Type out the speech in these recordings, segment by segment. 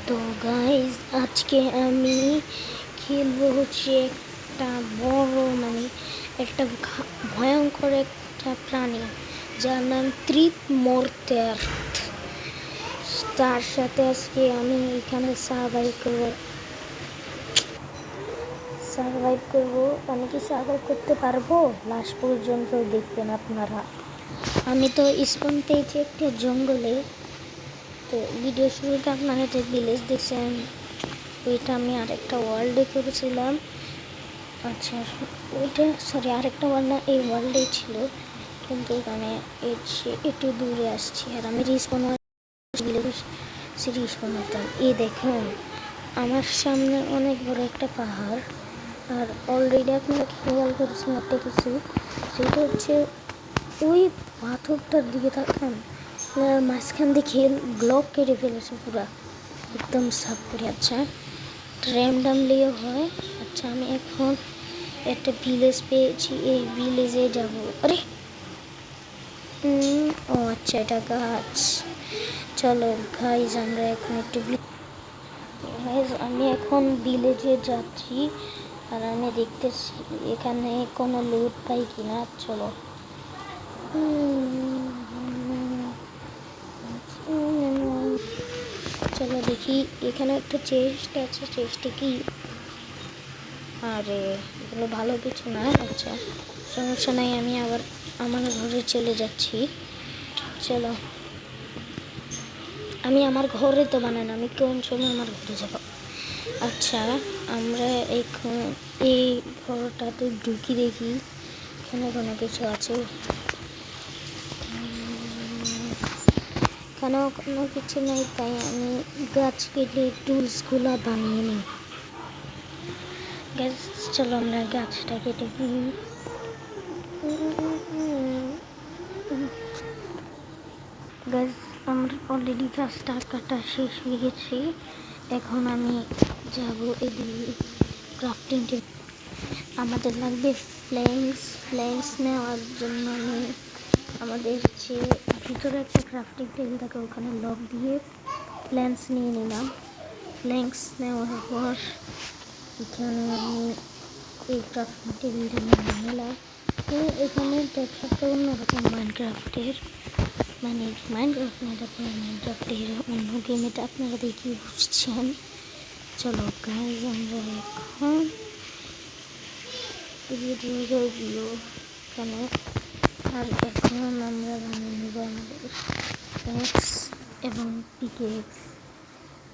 তো গাইজ আজকে আমি খেলবো হচ্ছে একটা বড় একটা ভয়ঙ্কর একটা প্রাণী যার নাম ত্রিপমর্ত্যার। তার সাথে আজকে আমি এখানে সার্ভাইভ করবো। আমি কি সার্ভাইভ করতে পারবো লাস্ট পর্যন্ত দেখবেন আপনারা। আমি তো স্পন পেয়েছি একটা জঙ্গলে। তো ভিডিও শুরুতে আপনারা যে ভিলেজ দেখছেন ওইটা আমি আরেকটা ওয়ার্ল্ডে করেছিলাম। আচ্ছা ওইটা আরেকটা ওয়ার্ল্ড না, এই ওয়ার্ল্ডেই ছিল, কিন্তু এখানে একটু দূরে আসছি আর আমি রিস্পন রিস্পন হতাম। এই দেখুন আমার সামনে অনেক বড় একটা পাহাড়, আর অলরেডি আপনারা খেয়াল করেছেন একটা কিছু, সেটা হচ্ছে ওই পাথরটার দিকে তাকান, মাঝখান দিয়ে ব্লক কেটে ফেলেছে পুরা একদম সাফ করে। আচ্ছা র্যান্ডামলিও হয়। আচ্ছা আমি এখন একটা ভিলেজ পেয়েছি, এই ভিলেজে যাব। আরে ও আচ্ছা এটা গাছ। চলো গাইজ আমরা এখন একটু আমি এখন ভিলেজে যাচ্ছি আর আমি দেখতেছি এখানে কোনো লুট পাই কিনা। চলো চলো দেখি, এখানে একটা চেস্ট আছে। চেস্টে কি? আরে এগুলো ভালো কিছু না। আচ্ছা সমস্যা নাই, আমি আবার আমার ঘরে চলে যাচ্ছি। চলো আমি আমার ঘরে তো বানানো, আমি কোন সময় আমার ঘরে যাব। আচ্ছা আমরা এখন এই ঘরটাতে ঢুকি, দেখি এখানে কোনো কিছু আছে। এখানেও কোনো কিছু নেই, তাই আমি গাছ কেটে টুলসগুলো বানিয়ে নিই। গাছ চলো আমরা গাছটা কেটে নিই। গাছ আমার অলরেডি গাছটা কাটা শেষ হয়ে গেছে। এখন আমি যাব এদিকে ক্রাফটিং টেবিল। আমাদের লাগবে ফ্ল্যাঙ্কস নেওয়ার জন্য আমি আমাদের যে ভিতরে একটা ক্রাফটিং টেবিল থাকে ওখানে লক দিয়ে প্ল্যান্স নিয়ে নিলাম। প্ল্যাঙ্কস নেওয়ার পর এখানে আমি এই ক্রাফটিং টেবিলটা নিয়ে নিলাম। এখানে টেক্সচারটা অন্যরকম মাইনক্রাফটের, মাইনক্রাফট না, এটা মাইনক্রাফটের অন্য গেম, এটা আপনারা দেখি বুঝছেন। চলো গাইজ আমরা এখন এখানে আর এখন আমরা বানিয়ে নেব আমাদের এক্স এবং পিকেক্স।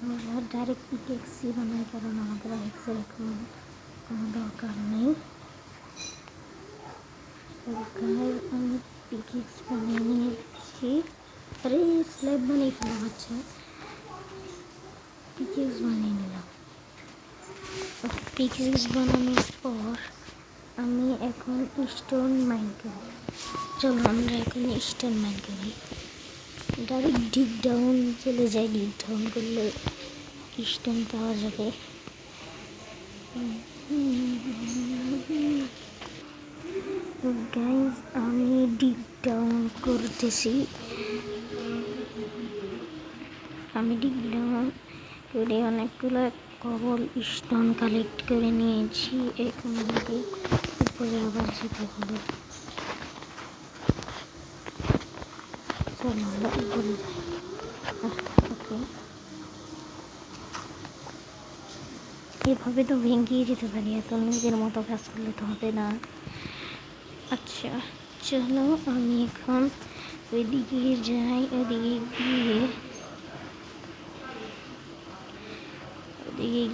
আমরা ডাইরেক্ট পিকেক্সই বানাই, কারণ আমাদের এক্সের এখন কোনো দরকার নেই। আমি পিকেক্স বানিয়ে নিয়েছি। আরে স্ল্যাব বানিয়ে ফেলা হচ্ছে, পিকেক্স বানিয়ে নিলাম। পিকেক্স বানানোর পর আমি এখন স্টোন মাইন করি। চলো আমরা এখন স্টোন মাইন করি। ডাইরেক্ট ডিপ ডাউন চলে যাই, ডিপ ডাউন করলে স্টোন পাওয়া যাবে। গাইজ আমি ডিপ ডাউন করতেছি। আমি ডিপ ডাউন করে অনেকগুলো কবল স্টোন কালেক্ট করে নিয়েছি। এখন আমাকে উপরে আবার যেতে হবে। চলো আমরা উপরে যাই। ওকে এভাবে তো ভেঙেই যেতে পারি, এত নিজের মতো কাজ করলে তো হবে না। আচ্ছা চলো আমি এখন ওইদিকে যাই। ওইদিকে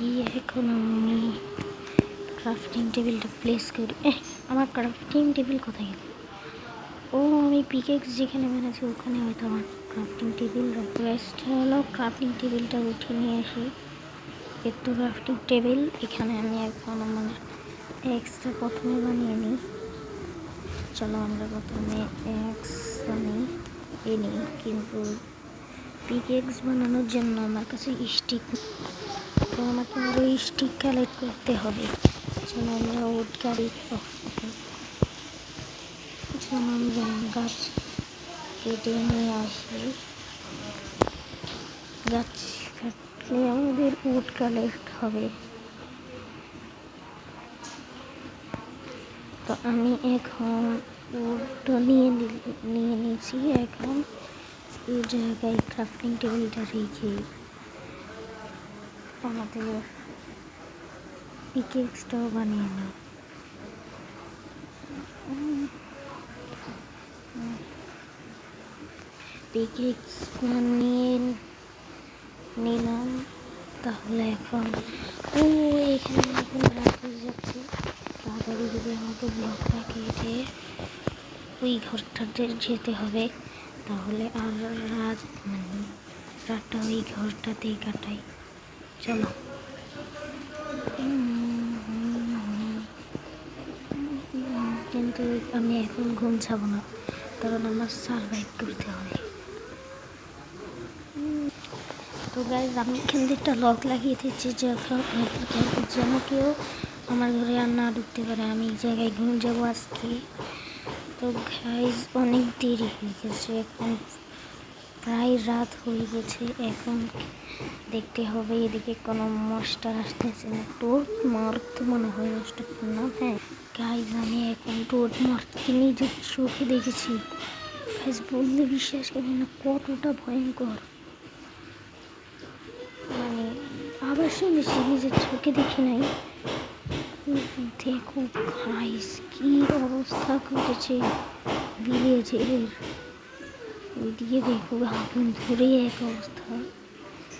গিয়ে এখন আমি ক্রাফটিং টেবিলটা প্লেস করি। আমার ক্রাফটিং টেবিল কোথায় গেল? ও আমি পিকেক্স যেখানে বানাচ্ছি ওখানে হয়তো আমার ক্রাফটিং টেবিল বেস্ট হলো। ক্রাফটিং টেবিলটা উঠে নিয়ে আসি। একটু ক্রাফটিং টেবিল এখানে আমি এখন আমার এক্সটা প্রথমে বানিয়ে নিই। চলো আমরা প্রথমে এক্স বানিয়ে নিই, কিন্তু পিকেক্স বানানোর জন্য আমার কাছে স্টিক, তো আমাকে আরও স্টিক কালেক্ট করতে হবে। চলো আমরা উড গাড়ি আমরা গাছ কেটে নিয়ে আসি। গাছ থাকলে আমাদের উড কালেক্ট হবে। তো আমি এখন উডটা নিয়ে নিয়েছি। এখন এই জায়গায় ক্রাফটিং টেবিলটা রেখে আমাদের পিকেক্সটাও বানিয়ে নিই। পিকেক্স বানিয়ে নিলাম। তাহলে এখন এখানে এখন রাত হয়ে যাচ্ছে। তাড়াতাড়ি যদি আমাকে ব্লকটা কেটে ওই ঘরটাতে যেতে হবে, তাহলে আর রাতটা ওই ঘরটাতেই কাটাই। চলো। কিন্তু আমি এখন ঘুম ছাবো না, কারণ আমার সারভাইভ করতে হবে। তো গাইজ আমি এখান থেকে একটা লক লাগিয়ে দিচ্ছি, যেন কেউ আমার ঘরে আর না ঢুকতে পারে। আমি এই জায়গায় ঘুম যাবো আজকে। তো গাইজ অনেক দেরি হয়ে গেছে, এখন প্রায় রাত হয়ে গেছে। এখন দেখতে হবে এদিকে কোনো মশটার আসতেছে না। টোট মারত মনে হয় মশটার নাম। হ্যাঁ গাইজ, আমি এখন টোট মারতে নিজের চোখে দেখেছি। গাইজ বললে বিশ্বাস করবে না কতটা ভয়ঙ্কর। মানে আবার শুনেছি, নিজের চোখে দেখি নাই। দেখো গাইজ কি অবস্থা ঘটেছে ভিলেজের। ওইদিকে দেখো আগুন ধরে এক অবস্থা।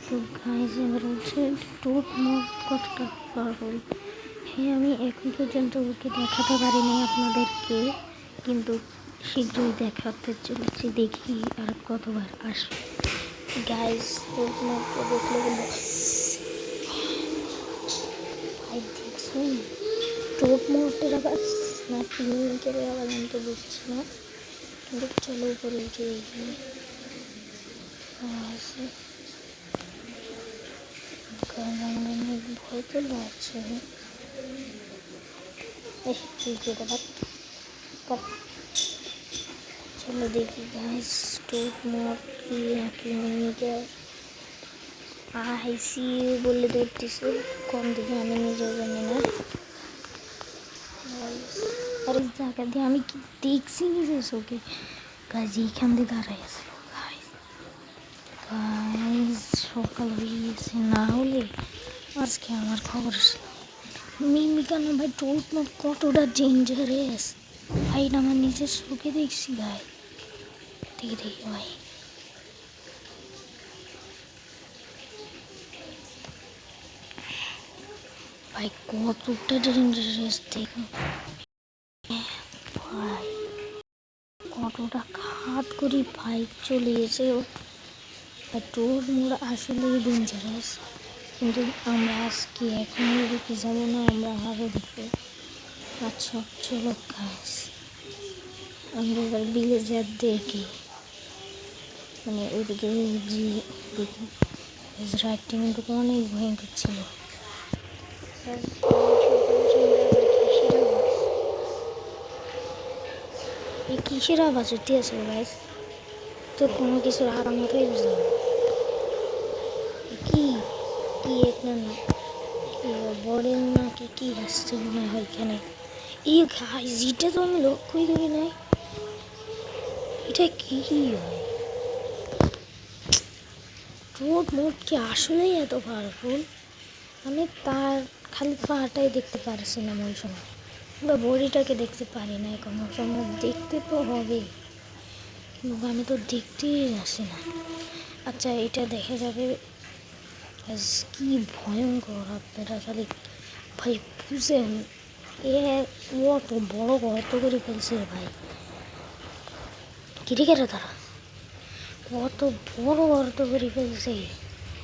তো গাইজ এবার হচ্ছে টোট মোট কতটা পাওয়ারফুল। হ্যাঁ, আমি এখন পর্যন্ত ওকে দেখাতে পারিনি আপনাদেরকে, কিন্তু শীঘ্রই দেখাতে চলেছি। দেখি আর কতবার আসবে। গাইজ টোট মোটকে দেখলে কিন্তু ভাই দেখছেন টোট মোটের আওয়াজ না পিঙ্কের আওয়াজ আমি তো বুঝছি না, কিন্তু চলো উপরে উঠে দেখি। ভয় তো লাগছে। চলো দেখি গাইস টোট মোট কি নাকি মিনিটার আইসি বলে ধরতেছে কম দিকে, আমি নিজেও জানি না। আর এই জায়গা দিয়ে আমি কি দেখছি নিজের চোখে। গাইজ এইখান দিয়ে দাঁড়াই আছে। গাইজ সকাল হয়ে গেছে, না হলে আজকে আমার খবর ছিল। মিমিকা না ভাই টোট মোট কতটা ডেঞ্জারাস ভাই, না আমার নিজের চোখে দেখছি ভাই। দেখি ভাই, ভাই কতটা ডেঞ্জারাস দেখুন ভাই, কতটা খাত করি ভাই চলে গেছে। আর টোট মোট আসলেই ডেঞ্জারাস, কিন্তু আমরা আজকে এখনই দেখে যাবো না, আমরা আরও দেখবো। আচ্ছা চলো গাইস, আমরা এবার ভিলেজার দেখি, মানে ওইদিকে যে দেখি রাইটটি কিন্তু অনেক ভয়ঙ্কর ছিল। এই কিসের আওয়াজ হতে আছে গাইস? তো কোনো কিছুর আগাম মতোই বুঝলাম কি কি একটা বড়েন নাকি কি আসছে মনে হয় এখানে। এই গাইস এটা তো আমি লক্ষ্যই করি নাই, এটা কি হয়? টোট মোট কি আসলেই এত পাওয়ারফুল? আমি তার খালি পাটাই দেখতে পারছিলাম ওই সময়, বা বডিটাকে দেখতে পারি না। কোনো সময় দেখতে তো হবে, কিন্তু আমি তো দেখতেই আসি না। আচ্ছা এটা দেখা যাবে কি ভয়ঙ্কর, আপনারা খালি ভাই বুঝেন। অত বড় গর্ত করে ফেলছে ভাই, ক্রিকেটে তারা কত বড় গর্ত করে ফেলছে।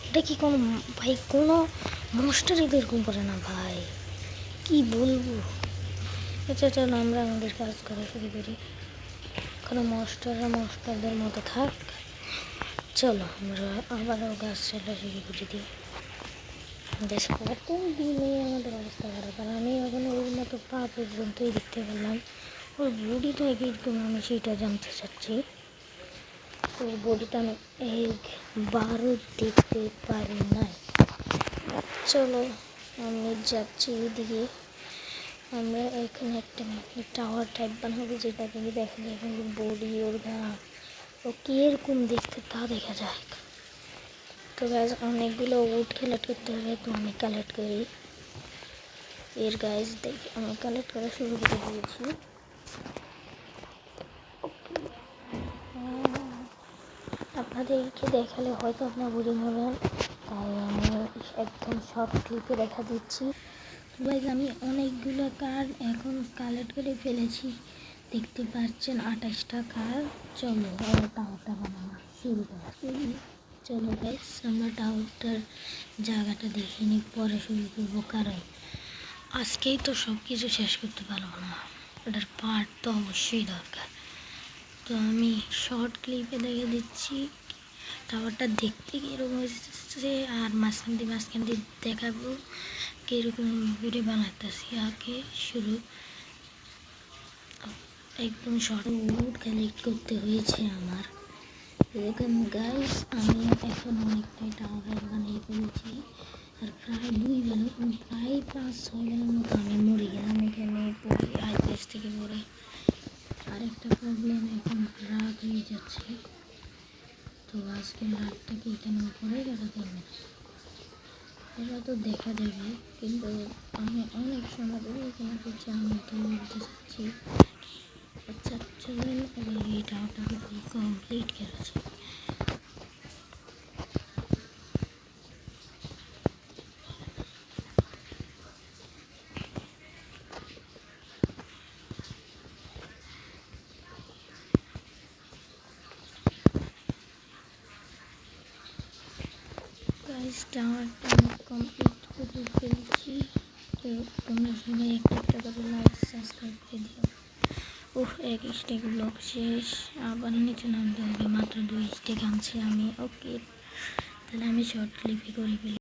এটা কি কোনো ভাই কোনো মনস্টারই এরকম করে না ভাই, কি বলবো। আচ্ছা চলো আমরা আমাদের কাজ করা শুরু করি। কোনো মনস্টারদের মতো থাক। চলো আমরা আবারও গাছ চালা শুরু করে দিই। বেশ কত দিনে আমাদের অবস্থা খারাপ, আর আমি এখন ওর মতো পা পর্যন্তই দেখতে পেলাম। ওর বডিটা কীরকম আমি সেটা জানতে চাচ্ছি। ওর বডিটা আমি একবারও দেখতে পারি নাই। চলো আমি যাচ্ছি এদিকে। আমরা এখানে একটা টাওয়ার টাইপ বানাবো, যেটা থেকে দেখা যায় বডি ওর গা ও কীরকম দেখতে তা দেখা যায়। তো গাইজ অনেকগুলো উড কালেক্ট করতে হবে, তো আমি কালেক্ট করি। গাইজ দেখি আমি কালেক্ট করা শুরু করে দিয়েছি। আপনাদেরকে দেখালে হয়তো আপনার বোরিং হবেন, তাই আমি একদম শর্ট ক্লিপে দেখা দিচ্ছি। গাইজ আমি অনেকগুলো কার্ড এখন কালেক্ট করে ফেলেছি, দেখতে পাচ্ছেন 28টা কার্ড। চলো টাওয়ারটা বানানো শুরু করা। চলো গাইজ আমরা টাওয়ারটার জায়গাটা দেখিনি, পরে শুরু করবো, কারণ আজকেই তো সব কিছু শেষ করতে পারবো না, ওটার পার্ট তো অবশ্যই দরকার। তো আমি শর্ট ক্লিপে দেখে দিচ্ছি টাওয়ারটা দেখতে কীরকম হয়েছে, আর মাঝখান দিয়ে দেখাবো কীরকম করে বানাতেছি। আগে শুরু একদম শর্ট উড কালেক্ট করতে হয়েছে আমার। এরকম গাইস আমি এখন অনেকটাই টাওয়ার বানিয়ে ফেলেছি, আর প্রায় 5-6 বেলার মতো আমি মরে গেলাম এখানে পড়ে, আইপিএস থেকে পড়ে। আরেকটা প্রবলেম, এখন রাত হয়ে যাচ্ছে, তো আজকে রাতটাকে এখানে উপরে কাটাতে হবে না, এটা তো দেখা যাবে, কিন্তু আমি অনেক সময় ধরে এখানে করছি, আমি এটা বলতে চাচ্ছি। আচ্ছা চলেন এবার এই টাওয়ারটাকে ফুল কমপ্লিট করেছে। গাইস টাওয়ারটা আমি কমপ্লিট করে ফেলেছি, তো তোমরা সবাই একটা করে লাইক সাবস্ক্রাইব করে দিও। এক স্টেক ব্লক শেষ, আবার নিচে নামতে হবে, মাত্র 2 স্টেক আনছি আমি। ওকে, তাহলে আমি শর্ট ক্লিপে করে ফেলি।